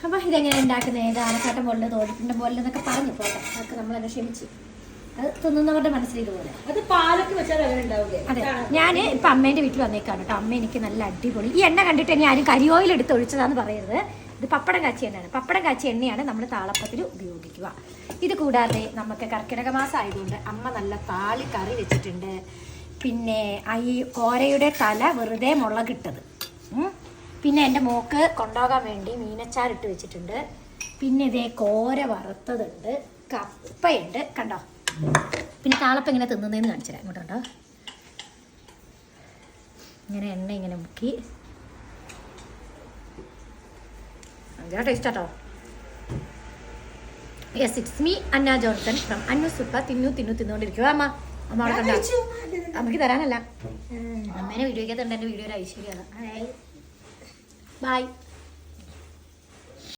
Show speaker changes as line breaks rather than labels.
അപ്പം ഇതെങ്ങനെ ഉണ്ടാക്കുന്നത് ആനക്കാട്ടം പോലെ തോടിപ്പിൻ്റെ പോലെ എന്നൊക്കെ പറഞ്ഞു പോട്ടെ. അതൊക്കെ നമ്മളെന്നെ ക്ഷമിച്ച്. അത് തിന്നുന്നവരുടെ മനസ്സിൽ ഇതുപോലെ.
അത് പാലൊക്കെ വെച്ചാൽ അങ്ങനെ ഉണ്ടാവില്ലേ?
അതെ, ഞാൻ ഇപ്പം അമ്മേൻ്റെ വീട്ടിൽ വന്നേക്കാണ് കേട്ടോ. അമ്മ എനിക്ക് നല്ല അടിപൊളി ഈ എണ്ണ കണ്ടിട്ട് ഇനി ആരും കരിയോയിൽ എടുത്ത് ഒഴിച്ചതാന്ന് പറയരുത്. ഇത് പപ്പടം കാച്ചി എണ്ണയാണ്. പപ്പടം കാച്ചി എണ്ണയാണ് നമ്മൾ താളപ്പത്തിൽ ഉപയോഗിക്കുക. ഇത് കൂടാതെ നമുക്ക് കർക്കിടക മാസം ആയതുകൊണ്ട് അമ്മ നല്ല താളി കറി വെച്ചിട്ടുണ്ട്. പിന്നെ ഈ കോരയുടെ തല വെറുതെ മുളകിട്ടത്. പിന്നെ എൻ്റെ മോക്ക് കൊണ്ടുപോകാൻ വേണ്ടി മീനച്ചാറിട്ട് വെച്ചിട്ടുണ്ട്. പിന്നെ ഇതേ കോര വറുത്തതുണ്ട്, കപ്പയുണ്ട് കണ്ടോ. പിന്നെ താളപ്പം ഇങ്ങനെ തിന്നുന്നതെന്ന് കാണിച്ചു തരാം. ഇങ്ങോട്ടുണ്ടോ, ഇങ്ങനെ എണ്ണ ഇങ്ങനെ മുക്കി ഭയങ്കര ടേസ്റ്റ് കേട്ടോ. Yes, it's me Anna Johnson from അന്നു സുപ്പ. തിന്നുകൊണ്ടിരിക്കുക അമ്മ. അമ്മ അവിടെ കണ്ട അമ്മയ്ക്ക് തരാനല്ല, അമ്മേനെ വീഡിയോയ്ക്കകത്തുണ്ട്. എൻ്റെ വീഡിയോ ഒരു ഐശ്വര്യമാണ്. ബൈ.